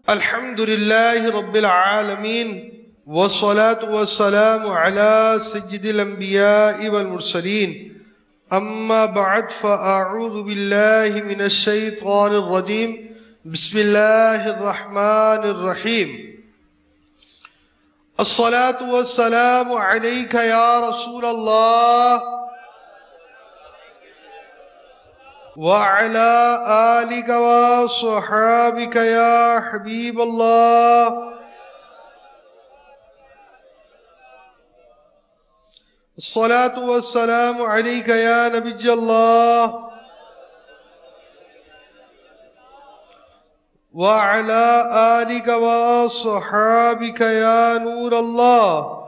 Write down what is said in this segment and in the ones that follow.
الحمد لله رب العالمين والصلاة والسلام على سيد الأنبياء والمرسلين أما بعد فأعوذ بالله من الشيطان الرجيم بسم الله الرحمن الرحيم الصلاة والسلام عليك يا رسول الله وعلى آلك وصحابك يا حبيب الله الصلاة والسلام عليك يا نبي الله وعلى آلك وصحابك يا نور الله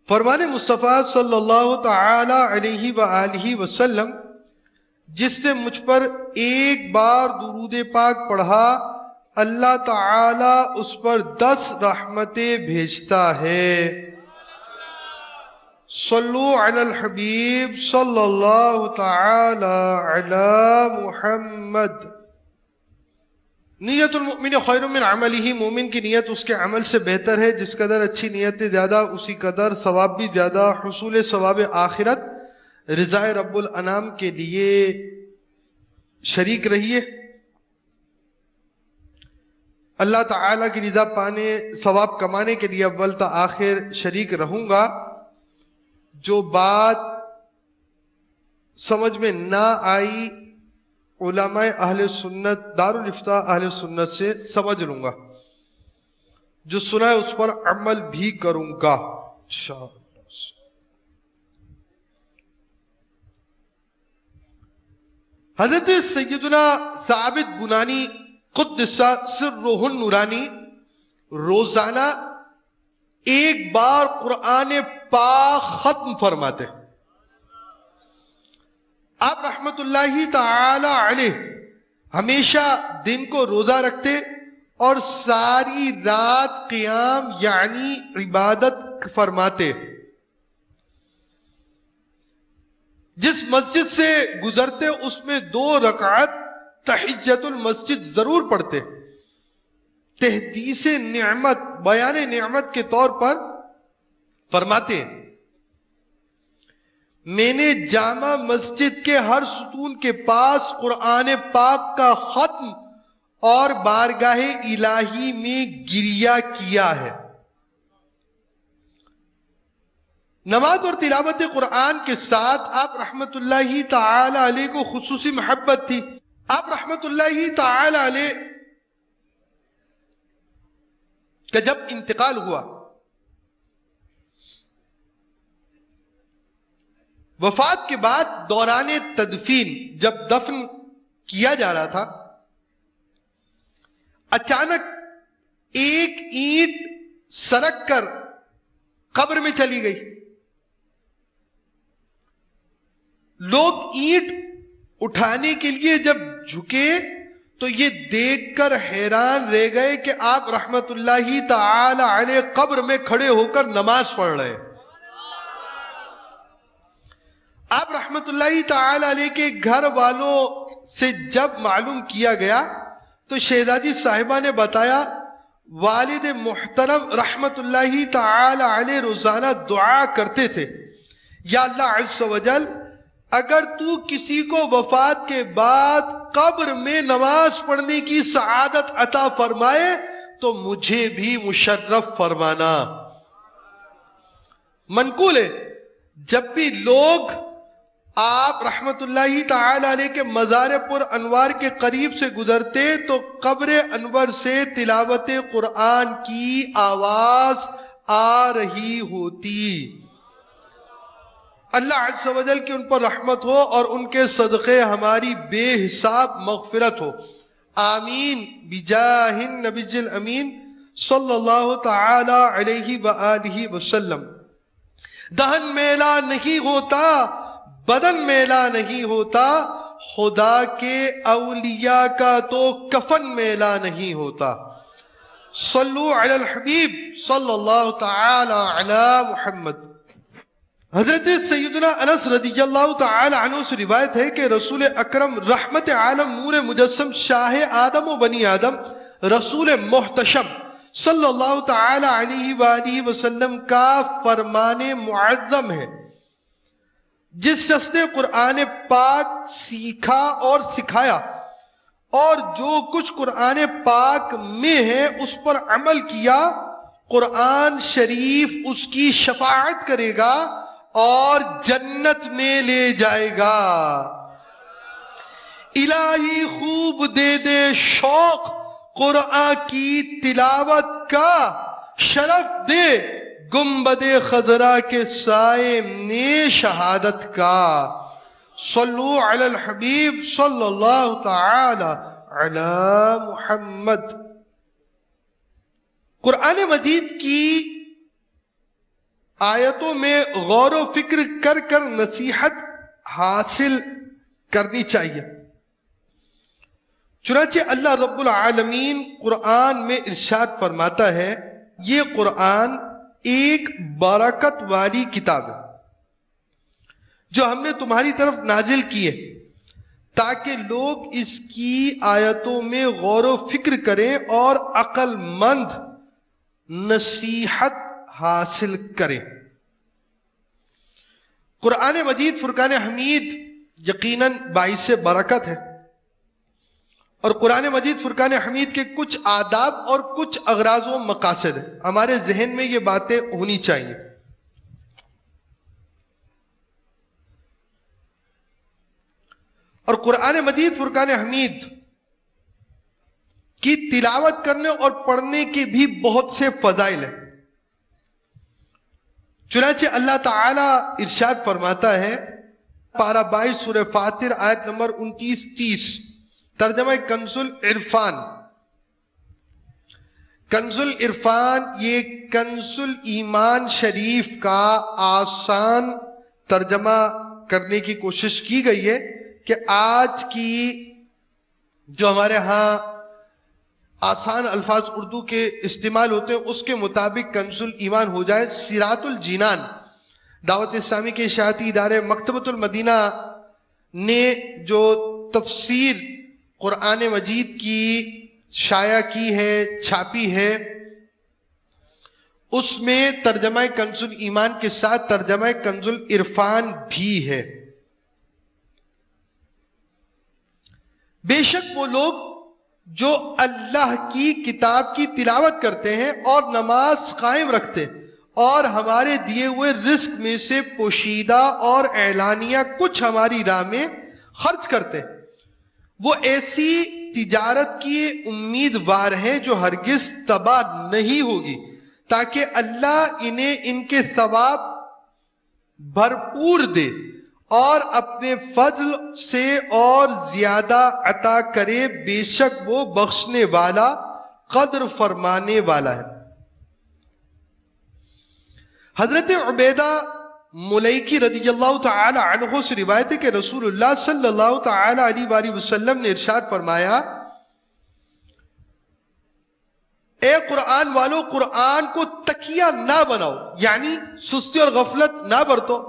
فرمان مصطفیٰ صلی اللہ تعالی علیہ وآلہ وسلم جس نے مجھ پر ایک بار درود پاک پڑھا اللہ تعالی اس پر 10 رحمتیں بھیجتا ہے۔ صلو علی الحبیب صلی اللہ تعالی علی محمد۔ نیت المؤمن خیر من عملہ، مومن کی نیت اس کے عمل سے بہتر ہے، جس قدر اچھی نیتیں زیادہ اسی قدر ثواب بھی زیادہ۔ حصول ثواب آخرت رضا رب الانام کے لیے شریک رہیے۔ اللہ تعالیٰ کی رضا پانے ثواب کمانے کے لیے اول تا آخر شریک رہوں گا۔ جو بات سمجھ میں نہ آئی علماء اہل سنت دارالافتاء اہل سنت سے سمجھ لوں گا، جو سنا ہے اس پر عمل بھی کروں گا انشاءاللہ۔ حضرت سیدنا ثابت بنانی قدس سرہ النورانی روزانہ ایک بار قرآن پاک ختم فرماتے۔ آپ رحمت اللہ تعالی علیہ ہمیشہ دن کو روزہ رکھتے اور ساری رات قیام یعنی عبادت فرماتے۔ جس مسجد سے گزرتے اس میں 2 رکعت تحیۃ المسجد ضرور پڑھتے، تحدیث نعمت بیان نعمت کے طور پر فرماتے۔ میں نے جامع مسجد کے ہر ستون کے پاس قرآن پاک کا ختم اور بارگاہ الہی میں گریہ کیا ہے۔ نماز اور تلاوت قرآن کے ساتھ آپ رحمت اللہ تعالی علیہ کو خصوصی محبت تھی۔ آپ رحمت اللہ تعالی علیہ کا جب انتقال ہوا، وفات کے بعد دوران تدفین جب دفن کیا جا رہا تھا، اچانک ایک اینٹ سرک کر قبر میں چلی گئی۔ لوگ اینٹ اٹھانے کے لیے جب جھکے تو یہ دیکھ کر حیران رہ گئے کہ آپ رحمت اللہ تعالی علیہ قبر میں کھڑے ہو کر نماز پڑھ رہے۔ آپ رحمت اللہ تعالی علیہ کے گھر والوں سے جب معلوم کیا گیا تو شہزادی صاحبہ نے بتایا، والد محترم رحمت اللہ تعالی علیہ روزانہ دعا کرتے تھے، یا اللہ عز و جل اگر تو کسی کو وفات کے بعد قبر میں نماز پڑھنے کی سعادت عطا فرمائے تو مجھے بھی مشرف فرمانا۔ منقول ہے جب بھی لوگ آپ رحمت اللہ تعالی علیہ کے مزار پر انوار کے قریب سے گزرتے تو قبر انور سے تلاوت قرآن کی آواز آ رہی ہوتی۔ اللہ عز و جل کی ان پر رحمت ہو اور ان کے صدقے ہماری بے حساب مغفرت ہو، آمین بجاہ النبی الامین صلی اللہ تعالی علیہ وآلہ وسلم۔ دہن میلا نہیں ہوتا، بدن میلا نہیں ہوتا، خدا کے اولیاء کا تو کفن میلا نہیں ہوتا۔ صلو علی الحبیب صلی اللہ تعالی علی محمد۔ حضرت سیدنا انس رضی اللہ تعالی عنہ سے روایت ہے کہ رسول اکرم رحمت عالم نور مجسم شاہ آدم و بنی آدم رسول محتشم صلی اللہ تعالی علیہ وآلہ وسلم کا فرمان معظم ہے، جس شخص نے قرآن پاک سیکھا اور سکھایا اور جو کچھ قرآن پاک میں ہے اس پر عمل کیا، قرآن شریف اس کی شفاعت کرے گا اور جنت میں لے جائے گا۔ الہی خوب دے دے شوق قرآن کی تلاوت کا، شرف دے گنبد خضرا کے سائے میں شہادت کا۔ صلو علی الحبیب صلی اللہ تعالی علی محمد۔ قرآن مجید کی آیتوں میں غور و فکر کر کر نصیحت حاصل کرنی چاہیے۔ چنانچہ اللہ رب العالمین قرآن میں ارشاد فرماتا ہے، یہ قرآن ایک برکت والی کتاب ہے جو ہم نے تمہاری طرف نازل کی ہے تاکہ لوگ اس کی آیتوں میں غور و فکر کریں اور عقل مند نصیحت حاصل کریں۔ قرآن مجید فرقان حمید یقیناً باعث برکت ہے، اور قرآن مجید فرقان حمید کے کچھ آداب اور کچھ اغراض و مقاصد ہیں، ہمارے ذہن میں یہ باتیں ہونی چاہیے۔ اور قرآن مجید فرقان حمید کی تلاوت کرنے اور پڑھنے کے بھی بہت سے فضائل ہیں۔ چنانچہ اللہ تعالی ارشاد فرماتا ہے، پارہ 22 سورہ فاتر آیت نمبر 29-30، ترجمہ کنز العرفان۔ کنز العرفان یہ کنز الایمان شریف کا آسان ترجمہ کرنے کی کوشش کی گئی ہے کہ آج کی جو ہمارے ہاں آسان الفاظ اردو کے استعمال ہوتے ہیں اس کے مطابق کنز الایمان ہو جائے۔ صراط الجنان دعوت اسلامی کے اشاعتی ادارے مکتبۃ المدینہ نے جو تفسیر قرآن مجید کی شائع کی ہے، چھاپی ہے، اس میں ترجمہ کنز الایمان کے ساتھ ترجمہ کنز العرفان بھی ہے۔ بے شک وہ لوگ جو اللہ کی کتاب کی تلاوت کرتے ہیں اور نماز قائم رکھتے اور ہمارے دیے ہوئے رزق میں سے پوشیدہ اور اعلانیہ کچھ ہماری راہ میں خرچ کرتے ہیں، وہ ایسی تجارت کی امیدوار ہیں جو ہرگز تباہ نہیں ہوگی، تاکہ اللہ انہیں ان کے ثواب بھرپور دے اور اپنے فضل سے اور زیادہ عطا کرے، بے شک وہ بخشنے والا قدر فرمانے والا ہے۔ حضرت عبیدہ ملیکی رضی اللہ تعالی عنہ سے روایت ہے کہ رسول اللہ صلی اللہ تعالی علیہ وآلہ وسلم نے ارشاد فرمایا، اے قرآن والو، قرآن کو تکیہ نہ بناؤ، یعنی سستی اور غفلت نہ برتو،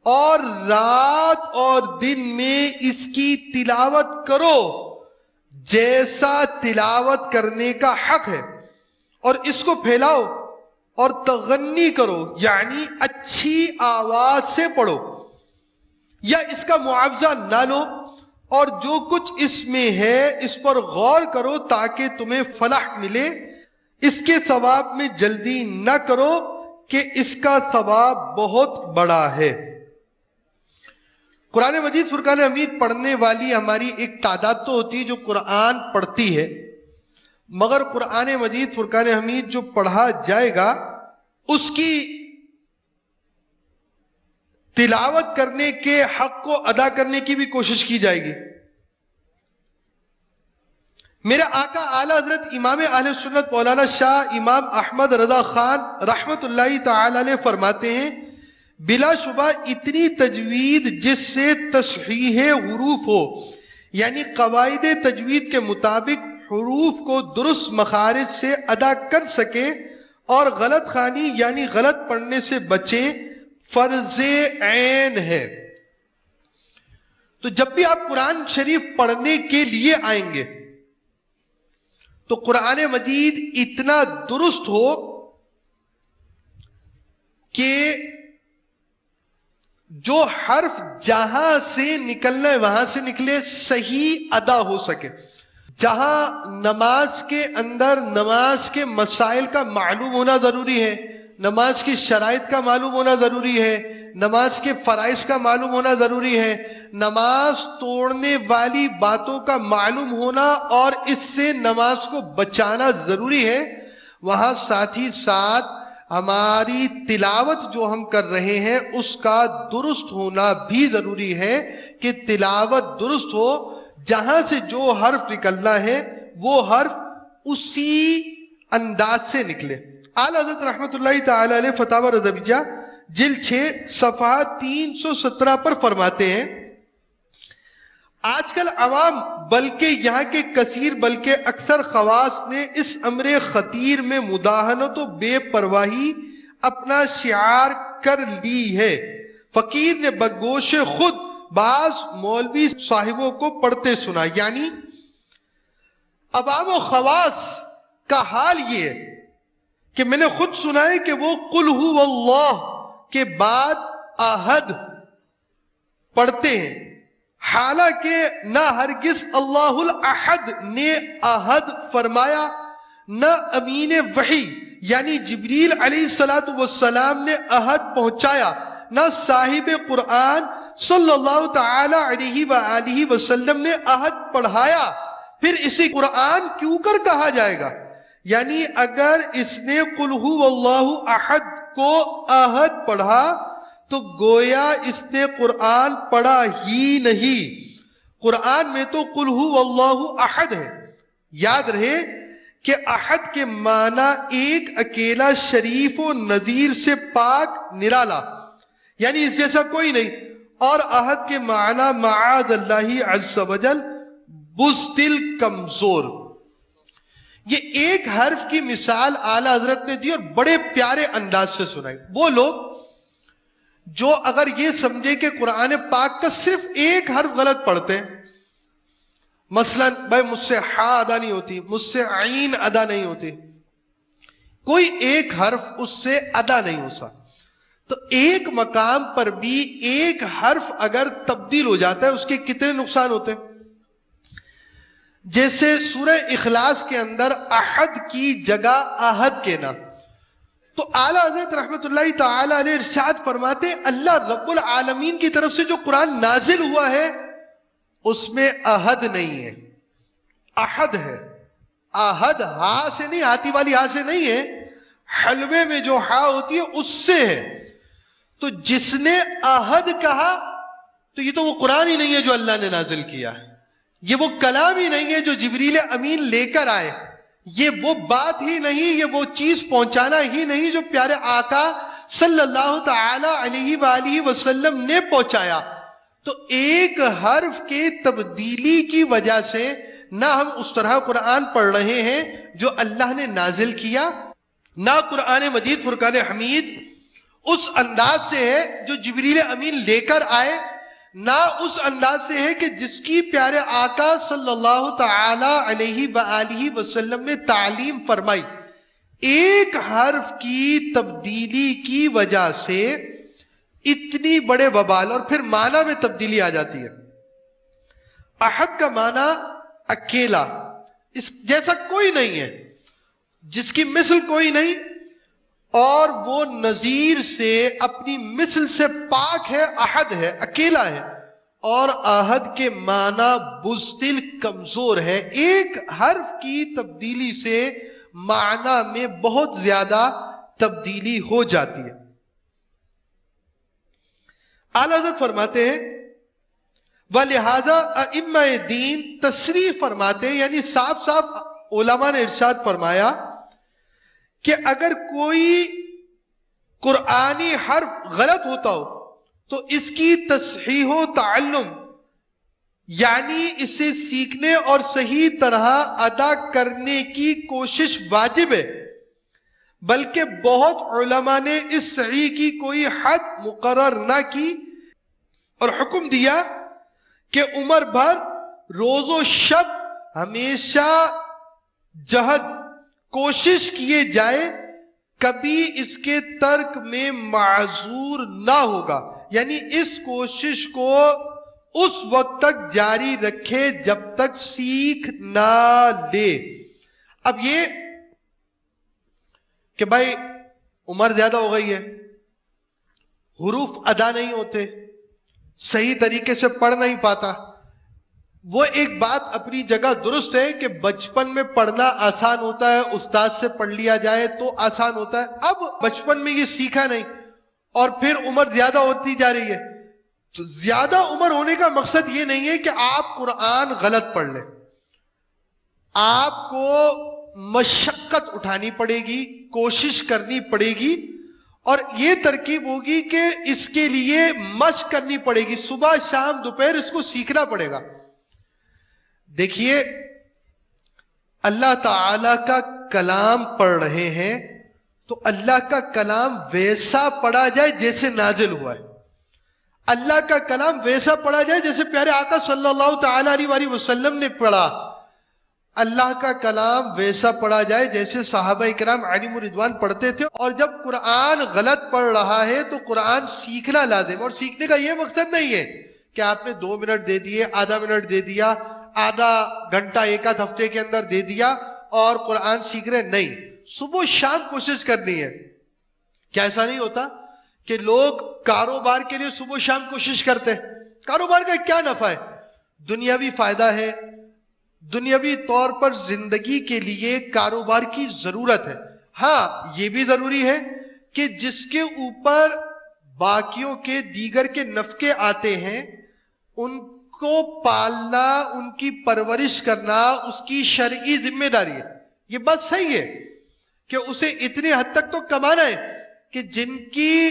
اور رات اور دن میں اس کی تلاوت کرو جیسا تلاوت کرنے کا حق ہے، اور اس کو پھیلاؤ اور تغنی کرو، یعنی اچھی آواز سے پڑھو، یا اس کا معاوضہ نہ لو، اور جو کچھ اس میں ہے اس پر غور کرو تاکہ تمہیں فلاح ملے، اس کے ثواب میں جلدی نہ کرو کہ اس کا ثواب بہت بڑا ہے۔ قرآن مجید فرقان حمید پڑھنے والی ہماری ایک تعداد تو ہوتی ہے جو قرآن پڑھتی ہے، مگر قرآن مجید فرقان حمید جو پڑھا جائے گا اس کی تلاوت کرنے کے حق کو ادا کرنے کی بھی کوشش کی جائے گی۔ میرے آقا اعلیٰ حضرت امام اہل سنت مولانا شاہ امام احمد رضا خان رحمت اللہ تعالی علیہ فرماتے ہیں، بلا شبہ اتنی تجوید جس سے تصحیح حروف ہو، یعنی قواعد تجوید کے مطابق حروف کو درست مخارج سے ادا کر سکے اور غلط خوانی یعنی غلط پڑھنے سے بچے، فرض عین ہے. تو جب بھی آپ قرآن شریف پڑھنے کے لیے آئیں گے تو قرآن مجید اتنا درست ہو کہ جو حرف جہاں سے نکلنا ہے وہاں سے نکلے، صحیح ادا ہو سکے. جہاں نماز کے اندر نماز کے مسائل کا معلوم ہونا ضروری ہے، نماز کی شرائط کا معلوم ہونا ضروری ہے، نماز کے فرائض کا معلوم ہونا ضروری ہے، نماز توڑنے والی باتوں کا معلوم ہونا اور اس سے نماز کو بچانا ضروری ہے، وہاں ساتھ ہی ساتھ ہماری تلاوت جو ہم کر رہے ہیں اس کا درست ہونا بھی ضروری ہے کہ تلاوت درست ہو، جہاں سے جو حرف نکلنا ہے وہ حرف اسی انداز سے نکلے. اعلی حضرت رحمت اللہ تعالی علیہ فتاوی رضویہ جلد 6 صفحہ 317 پر فرماتے ہیں، آج کل عوام بلکہ یہاں کے کثیر بلکہ اکثر خواص نے اس امر خطیر میں مداہنت و بے پرواہی اپنا شعار کر لی ہے. فقیر نے بگوش خود بعض مولوی صاحبوں کو پڑھتے سنا. یعنی عوام و خواص کا حال یہ ہے کہ میں نے خود سنا ہے کہ وہ قل هو اللہ کے بعد احد پڑھتے ہیں، حالانکہ نہ ہرگز اللہ الاحد نے احد فرمایا، نہ امین وحی یعنی جبریل علیہ السلام نے احد پہنچایا، نہ صاحب قرآن صلی اللہ تعالی علیہ وآلہ وسلم نے احد پڑھایا. پھر اسی قرآن کیوں کر کہا جائے گا؟ یعنی اگر اس نے قل هو اللہ احد کو احد پڑھا تو گویا اس نے قرآن پڑھا ہی نہیں. قرآن میں تو قل هو اللہ احد ہے. یاد رہے کہ احد کے معنی ایک اکیلا شریف و نذیر سے پاک نرالا، یعنی اس جیسا کوئی نہیں. اور احد کے معنی معاذ اللہ عز وجل بزدل کمزور. یہ ایک حرف کی مثال اعلی حضرت نے دی اور بڑے پیارے انداز سے سنائی. وہ لوگ جو اگر یہ سمجھے کہ قرآن پاک کا صرف ایک حرف غلط پڑھتے ہیں، مثلا بھائی مجھ سے ہا ادا نہیں ہوتی، مجھ سے عین ادا نہیں ہوتی، کوئی ایک حرف اس سے ادا نہیں ہو سکتا، تو ایک مقام پر بھی ایک حرف اگر تبدیل ہو جاتا ہے اس کے کتنے نقصان ہوتے ہیں. جیسے سورہ اخلاص کے اندر احد کی جگہ احد کے نام، تو اعلیٰ حضرت رحمت اللہ تعالی علیہ ارشاد فرماتے اللہ رب العالمین کی طرف سے جو قرآن نازل ہوا ہے اس میں احد نہیں ہے، احد ہے. احد ہا سے نہیں، ہاتھی والی ہا سے نہیں ہے، حلوے میں جو ہا ہوتی ہے اس سے ہے. تو جس نے احد کہا تو یہ تو وہ قرآن ہی نہیں ہے جو اللہ نے نازل کیا ہے، یہ وہ کلام ہی نہیں ہے جو جبریل امین لے کر آئے، یہ وہ بات ہی نہیں، یہ وہ چیز پہنچانا ہی نہیں جو پیارے آقا صلی اللہ تعالی علیہ وآلہ وسلم نے پہنچایا. تو ایک حرف کے تبدیلی کی وجہ سے نہ ہم اس طرح قرآن پڑھ رہے ہیں جو اللہ نے نازل کیا، نہ قرآن مجید فرقان حمید اس انداز سے ہے جو جبریل امین لے کر آئے، نہ اس انداز سے ہے کہ جس کی پیارے آقا صلی اللہ تعالی علیہ وآلہ وسلم نے تعلیم فرمائی. ایک حرف کی تبدیلی کی وجہ سے اتنی بڑے وبال، اور پھر معنی میں تبدیلی آ جاتی ہے. احد کا معنی اکیلا، اس جیسا کوئی نہیں ہے، جس کی مثل کوئی نہیں، اور وہ نظیر سے اپنی مثل سے پاک ہے، احد ہے، اکیلا ہے. اور احد کے معنی بزدل کمزور ہے. ایک حرف کی تبدیلی سے معنی میں بہت زیادہ تبدیلی ہو جاتی ہے. اعلیٰ حضرت فرماتے ہیں وَلِهَذَا أَئِمَّةِ دین تصریح فرماتے ہیں، یعنی صاف صاف علماء نے ارشاد فرمایا کہ اگر کوئی قرآنی حرف غلط ہوتا ہو تو اس کی تصحیح و تعلم یعنی اسے سیکھنے اور صحیح طرح ادا کرنے کی کوشش واجب ہے. بلکہ بہت علماء نے اس سعی کی کوئی حد مقرر نہ کی اور حکم دیا کہ عمر بھر روز و شب ہمیشہ جہد کوشش کیے جائے، کبھی اس کے ترک میں معذور نہ ہوگا، یعنی اس کوشش کو اس وقت تک جاری رکھے جب تک سیکھ نہ لے۔ اب یہ کہ بھائی عمر زیادہ ہو گئی ہے، حروف ادا نہیں ہوتے، صحیح طریقے سے پڑھ نہیں پاتا، وہ ایک بات اپنی جگہ درست ہے کہ بچپن میں پڑھنا آسان ہوتا ہے، استاد سے پڑھ لیا جائے تو آسان ہوتا ہے۔ اب بچپن میں یہ سیکھا نہیں اور پھر عمر زیادہ ہوتی جا رہی ہے، تو زیادہ عمر ہونے کا مقصد یہ نہیں ہے کہ آپ قرآن غلط پڑھ لیں، آپ کو مشقت اٹھانی پڑے گی، کوشش کرنی پڑے گی، اور یہ ترکیب ہوگی کہ اس کے لیے مشق کرنی پڑے گی، صبح شام دوپہر اس کو سیکھنا پڑے گا۔ دیکھیے اللہ تعالی کا کلام پڑھ رہے ہیں تو اللہ کا کلام ویسا پڑھا جائے جیسے نازل ہوا ہے، اللہ کا کلام ویسا پڑھا جائے جیسے پیارے آقا صلی اللہ تعالی علیہ وسلم نے پڑھا، اللہ کا کلام ویسا پڑھا جائے جیسے صحابہ کرام علیہم رضوان پڑھتے تھے۔ اور جب قرآن غلط پڑھ رہا ہے تو قرآن سیکھنا لازم، اور سیکھنے کا یہ مقصد نہیں ہے کہ آپ نے 2 منٹ دے دیے، آدھا منٹ دے دیا، آدھا گھنٹہ ایک آدھ ہفتے کے اندر دے دیا اور قرآن سیکھ رہے، نہیں، صبح شام کوشش کرنی ہے۔ کیا ایسا نہیں ہوتا کہ لوگ کاروبار کے لیے صبح شام کوشش کرتے ہیں؟ کاروبار کا کیا نفع ہے؟ دنیاوی فائدہ ہے، دنیاوی طور پر زندگی کے لیے کاروبار کی ضرورت ہے۔ ہاں یہ بھی ضروری ہے کہ جس کے اوپر باقیوں کے دیگر کے نفقے آتے ہیں ان کو پالنا، ان کی پرورش کرنا اس کی شرعی ذمہ داری ہے۔ یہ بات صحیح ہے کہ اسے اتنی حد تک تو کمانا ہے کہ جن کی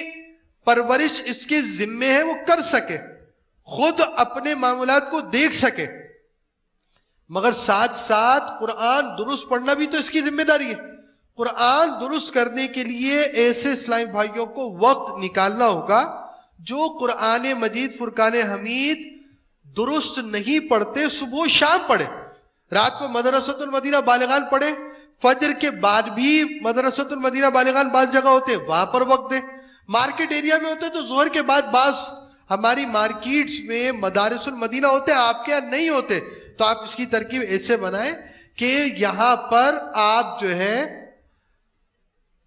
پرورش اس کے ذمے ہے وہ کر سکے، خود اپنے معاملات کو دیکھ سکے، مگر ساتھ ساتھ قرآن درست پڑھنا بھی تو اس کی ذمہ داری ہے۔ قرآن درست کرنے کے لیے ایسے اسلامی بھائیوں کو وقت نکالنا ہوگا جو قرآن مجید فرقان حمید درست نہیں پڑھتے، صبح و شام پڑھے، رات کو مدرسۃ المدینہ بالغان پڑھے، فجر کے بعد بھی مدرسۃ المدینہ بالغان بعض جگہ ہوتے وہاں پر وقت دیں، مارکیٹ ایریا میں ہوتے تو ظہر کے بعد بعض ہماری مارکیٹس میں مدارس المدینہ ہوتے، آپ کے یہاں نہیں ہوتے، تو آپ اس کی ترکیب ایسے بنائیں کہ یہاں پر آپ جو ہے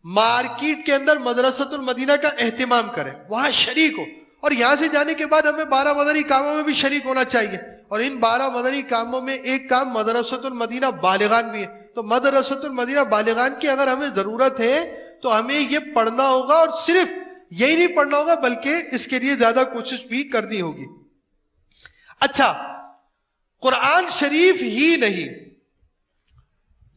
مارکیٹ کے اندر مدرسۃ المدینہ کا اہتمام کریں، وہاں شریک ہو، اور یہاں سے جانے کے بعد ہمیں 12 مدنی کاموں میں بھی شریک ہونا چاہیے، اور ان 12 مدنی کاموں میں ایک کام مدرسۃ المدینہ بالغان بھی ہے، تو مدرسۃ المدینہ بالغان کی اگر ہمیں ضرورت ہے تو ہمیں یہ پڑھنا ہوگا، اور صرف یہی نہیں پڑھنا ہوگا بلکہ اس کے لیے زیادہ کوشش بھی کرنی ہوگی۔ اچھا، قرآن شریف ہی نہیں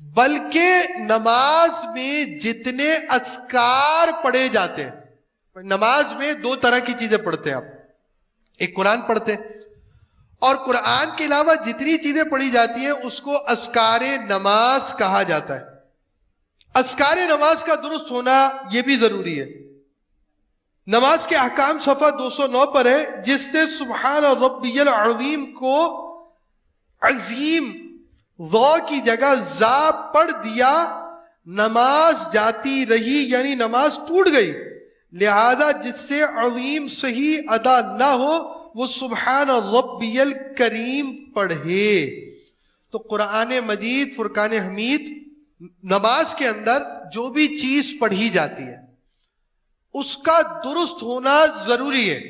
بلکہ نماز میں جتنے اذکار پڑھے جاتے ہیں، نماز میں 2 طرح کی چیزیں پڑھتے ہیں آپ، ایک قرآن پڑھتے ہیں، اور قرآن کے علاوہ جتنی چیزیں پڑھی جاتی ہیں اس کو اذکار نماز کہا جاتا ہے۔ اذکار نماز کا درست ہونا یہ بھی ضروری ہے۔ نماز کے احکام صفحہ 209 پر ہے، جس نے سبحان ربی العظیم کو عظیم ذو کی جگہ ذا پڑھ دیا، نماز جاتی رہی، یعنی نماز ٹوٹ گئی، لہذا جس سے عظیم صحیح ادا نہ ہو وہ سبحان ربی الکریم پڑھے۔ تو قرآن مجید فرقان حمید نماز کے اندر جو بھی چیز پڑھی جاتی ہے اس کا درست ہونا ضروری ہے۔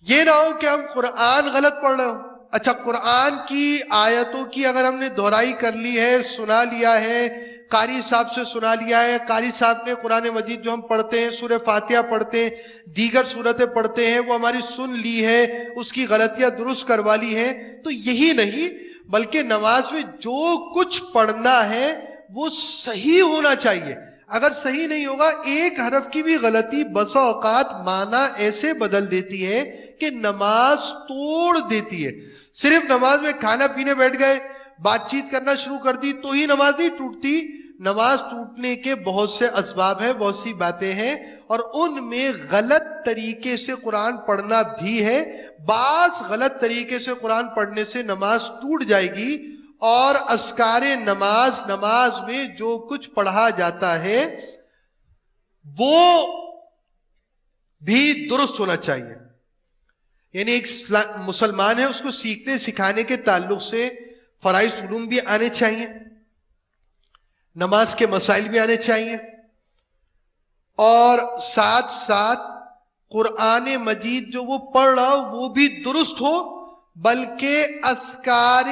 یہ نہ ہو کہ ہم قرآن غلط پڑھ رہے ہوں۔ اچھا، قرآن کی آیتوں کی اگر ہم نے دہرائی کر لی ہے، سنا لیا ہے، قاری صاحب سے سنا لیا ہے، قاری صاحب نے قرآن مجید جو ہم پڑھتے ہیں، سورہ فاتحہ پڑھتے ہیں، دیگر سورتیں پڑھتے ہیں، وہ ہماری سن لی ہے، اس کی غلطیاں درست کروا لی ہیں، تو یہی نہیں بلکہ نماز میں جو کچھ پڑھنا ہے وہ صحیح ہونا چاہیے۔ اگر صحیح نہیں ہوگا، ایک حرف کی بھی غلطی بسا اوقات معنی ایسے بدل دیتی ہے کہ نماز توڑ دیتی ہے۔ صرف نماز میں کھانا پینے بیٹھ گئے، بات چیت کرنا شروع کر دی تو ہی نماز نہیں ٹوٹتی، نماز ٹوٹنے کے بہت سے اسباب ہیں، بہت سی باتیں ہیں، اور ان میں غلط طریقے سے قرآن پڑھنا بھی ہے۔ بعض غلط طریقے سے قرآن پڑھنے سے نماز ٹوٹ جائے گی، اور اذکار نماز میں جو کچھ پڑھا جاتا ہے وہ بھی درست ہونا چاہیے۔ یعنی ایک مسلمان ہے، اس کو سیکھنے سکھانے کے تعلق سے فرائض علوم بھی آنے چاہیے، نماز کے مسائل بھی آنے چاہیے، اور ساتھ ساتھ قرآن مجید جو وہ پڑھ رہا ہو وہ بھی درست ہو، بلکہ اذکار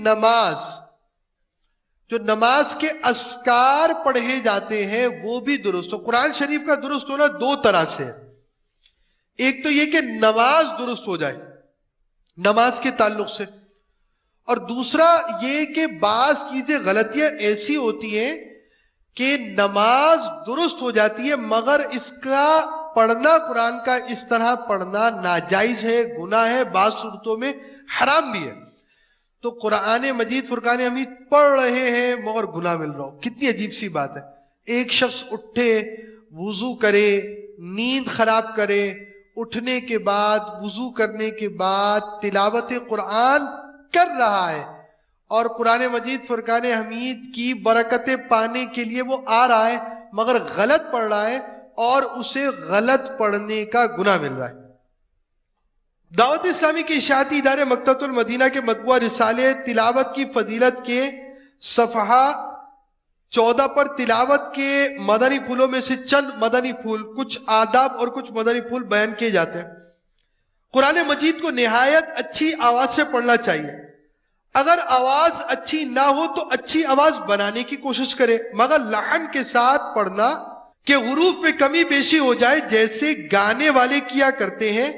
نماز، جو نماز کے اذکار پڑھے جاتے ہیں وہ بھی درست ہو۔ قرآن شریف کا درست ہونا دو طرح سے ہے، ایک تو یہ کہ نماز درست ہو جائے نماز کے تعلق سے، اور دوسرا یہ کہ بعض چیزیں غلطیاں ایسی ہوتی ہیں کہ نماز درست ہو جاتی ہے مگر اس کا پڑھنا، قرآن کا اس طرح پڑھنا ناجائز ہے، گناہ ہے، بعض صورتوں میں حرام بھی ہے۔ تو قرآن مجید فرقان حمید پڑھ رہے ہیں مگر گناہ مل رہا ہو، کتنی عجیب سی بات ہے۔ ایک شخص اٹھے، وضو کرے، نیند خراب کرے، اٹھنے کے بعد وضو کرنے کے بعد تلاوت قرآن کر رہا ہے، اور قرآن مجید فرقان حمید کی برکتیں پانے کے لیے وہ آ رہا ہے مگر غلط پڑھ رہا ہے، اور اسے غلط پڑھنے کا گناہ مل رہا ہے۔ دعوت اسلامی کے اشاعتی ادارے مکتبۃ المدینہ کے مطبوعہ رسالے تلاوت کی فضیلت کے صفحہ 14 پر تلاوت کے مدنی پھولوں میں سے چند مدنی پھول، کچھ آداب اور کچھ مدنی پھول بیان کیے جاتے ہیں۔ قرآن مجید کو نہایت اچھی آواز سے پڑھنا چاہیے، اگر آواز اچھی نہ ہو تو اچھی آواز بنانے کی کوشش کرے، مگر لحن کے ساتھ پڑھنا کہ حروف میں کمی بیشی ہو جائے جیسے گانے والے کیا کرتے ہیں،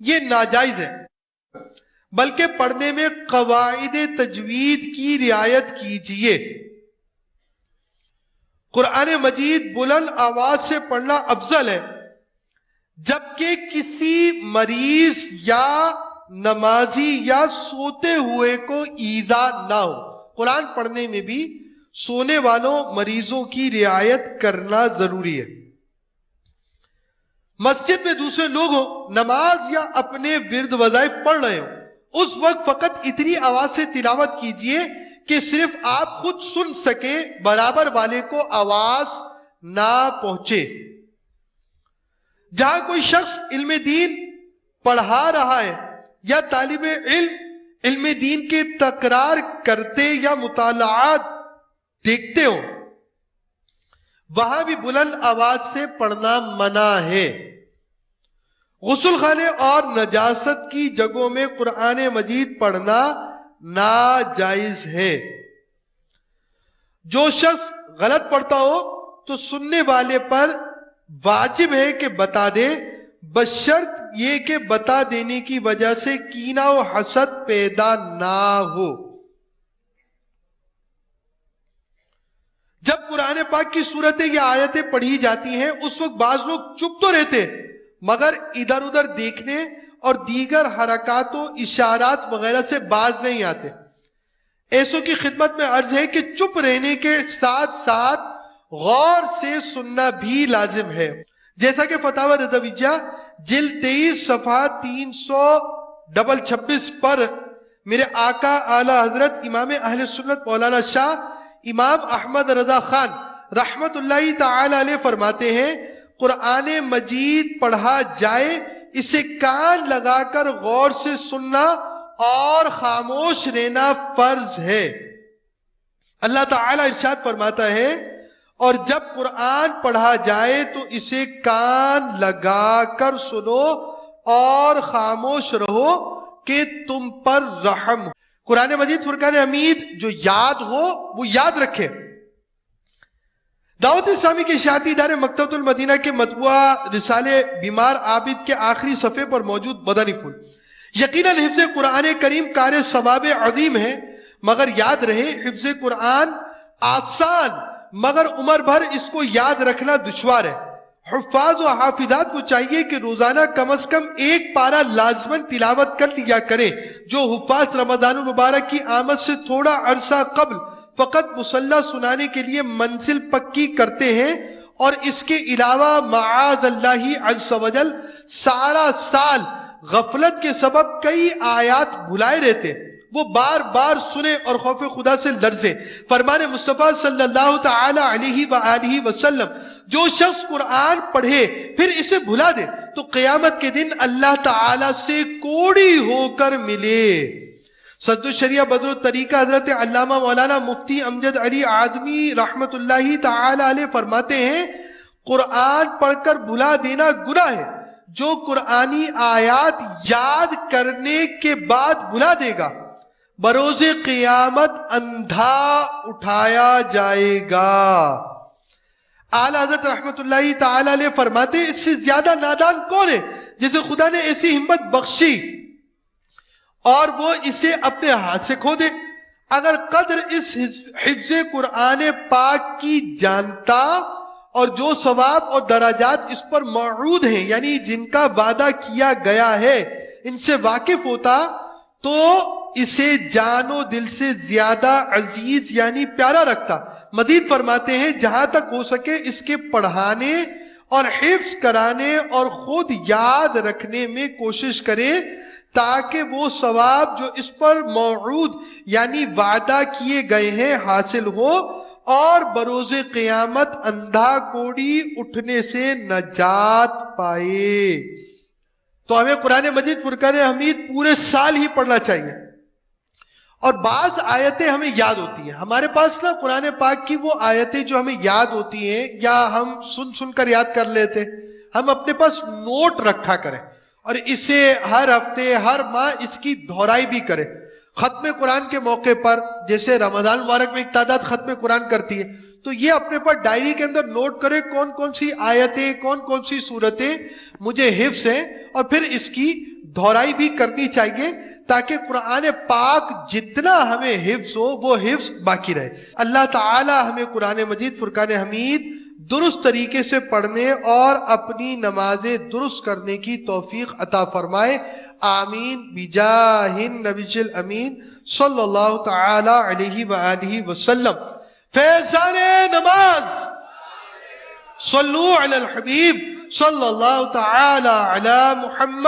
یہ ناجائز ہے، بلکہ پڑھنے میں قواعد تجوید کی رعایت کیجیے۔ قرآن مجید بلند آواز سے پڑھنا افضل ہے، جبکہ کسی مریض یا نمازی یا سوتے ہوئے کو ایذا نہ ہو۔ قرآن پڑھنے میں بھی سونے والوں مریضوں کی رعایت کرنا ضروری ہے۔ مسجد میں دوسرے لوگ ہوں، نماز یا اپنے ورد وظائف پڑھ رہے ہوں، اس وقت فقط اتنی آواز سے تلاوت کیجئے کہ صرف آپ خود سن سکے، برابر والے کو آواز نہ پہنچے۔ جہاں کوئی شخص علم دین پڑھا رہا ہے یا طالب علم دین کے تکرار کرتے یا مطالعات دیکھتے ہوں، وہاں بھی بلند آواز سے پڑھنا منع ہے۔ غسل خانے اور نجاست کی جگہوں میں قرآن مجید پڑھنا ناجائز ہے۔ جو شخص غلط پڑھتا ہو تو سننے والے پر واجب ہے کہ بتا دے، بشرط یہ کہ بتا دینے کی وجہ سے کینہ و حسد پیدا نہ ہو۔ جب قرآن پاک کی صورتیں یا آیتیں پڑھی جاتی ہیں اس وقت بعض لوگ چپ تو رہتے مگر ادھر ادھر دیکھنے اور دیگر حرکات و اشارات وغیرہ سے باز نہیں آتے۔ ایسوں کی خدمت میں عرض ہے کہ چپ رہنے کے ساتھ ساتھ غور سے سننا بھی لازم ہے، جیسا کہ فتاوی رضویہ جلد 23 صفحہ 326 پر میرے آقا اعلی حضرت امام اہل سنت مولانا شاہ امام احمد رضا خان رحمت اللہ تعالی علیہ فرماتے ہیں، قرآن مجید پڑھا جائے اسے کان لگا کر غور سے سننا اور خاموش رہنا فرض ہے۔ اللہ تعالی ارشاد فرماتا ہے، اور جب قرآن پڑھا جائے تو اسے کان لگا کر سنو اور خاموش رہو کہ تم پر رحم ہو۔ قرآن مجید فرقان حمید جو یاد ہو وہ یاد رکھے۔ دعوت اسلامی کے اشاعتی ادارے مکتبۃ المدینہ کے مطبوعہ رسالے بیمار عابد کے آخری صفحے پر موجود مدنی پھول۔ یقیناً حفظ قرآن کریم کار ثواب عظیم ہے، مگر یاد رہے حفظ قرآن آسان مگر عمر بھر اس کو یاد رکھنا دشوار ہے۔ حفاظ و حافظات کو چاہیے کہ روزانہ کم از کم ایک پارہ لازماً تلاوت کر لیا کریں۔ جو حفاظ رمضان المبارک کی آمد سے تھوڑا عرصہ قبل فقط مصلی سنانے کے لیے منزل پکی کرتے ہیں، اور اس کے علاوہ معاذ اللہ عز و جل سارا سال غفلت کے سبب کئی آیات بھلائے رہتے، وہ بار بار سنے اور خوف خدا سے لرزے۔ فرمان مصطفیٰ صلی اللہ تعالی علیہ وآلہ وسلم، جو شخص قرآن پڑھے پھر اسے بھلا دے تو قیامت کے دن اللہ تعالی سے کوڑی ہو کر ملے۔ صدر الشریعہ بدر الطریقہ حضرت علامہ مولانا مفتی امجد علی اعظمی رحمت اللہ تعالی علیہ فرماتے ہیں، قرآن پڑھ کر بھلا دینا گناہ ہے۔ جو قرآنی آیات یاد کرنے کے بعد بھلا دے گا بروز قیامت اندھا اٹھایا جائے گا۔ اعلیٰ حضرت رحمت اللہ تعالی علیہ فرماتے ہیں، اس سے زیادہ نادان کون ہے جسے خدا نے ایسی ہمت بخشی اور وہ اسے اپنے ہاتھ سے کھو دے۔ اگر قدر اس حفظ قرآن پاک کی جانتا اور جو ثواب اور درجات اس پر موعود ہیں، یعنی جن کا وعدہ کیا گیا ہے، ان سے واقف ہوتا تو اسے جان و دل سے زیادہ عزیز یعنی پیارا رکھتا۔ مزید فرماتے ہیں، جہاں تک ہو سکے اس کے پڑھانے اور حفظ کرانے اور خود یاد رکھنے میں کوشش کرے تاکہ وہ ثواب جو اس پر موعود یعنی وعدہ کیے گئے ہیں حاصل ہو اور بروز قیامت اندھا کوڑی اٹھنے سے نجات پائے۔ تو ہمیں قرآن مجید فرقان حمید پورے سال ہی پڑھنا چاہیے، اور بعض آیتیں ہمیں یاد ہوتی ہیں۔ ہمارے پاس نا قرآن پاک کی وہ آیتیں جو ہمیں یاد ہوتی ہیں یا ہم سن کر یاد کر لیتے، ہم اپنے پاس نوٹ رکھا کریں اور اسے ہر ہفتے ہر ماہ اس کی دہرائی بھی کریں۔ ختم قرآن کے موقع پر جیسے رمضان مبارک میں ایک تعداد ختم قرآن کرتی ہے، تو یہ اپنے پر ڈائری کے اندر نوٹ کرے کون کون سی آیتیں کون کون سی صورتیں مجھے حفظ ہیں، اور پھر اس کی دہرائی بھی کرنی چاہیے تاکہ قرآن پاک جتنا ہمیں حفظ ہو وہ حفظ باقی رہے۔ اللہ تعالی ہمیں قرآن مجید فرقان حمید درست طریقے سے پڑھنے اور اپنی نمازیں درست کرنے کی توفیق عطا فرمائے، آمین بجاہ النبی الامین صلی اللہ تعالی علیہ وآلہ وسلم۔ فیضان نماز صلو علی الحبیب صلی اللہ تعالی علی محمد۔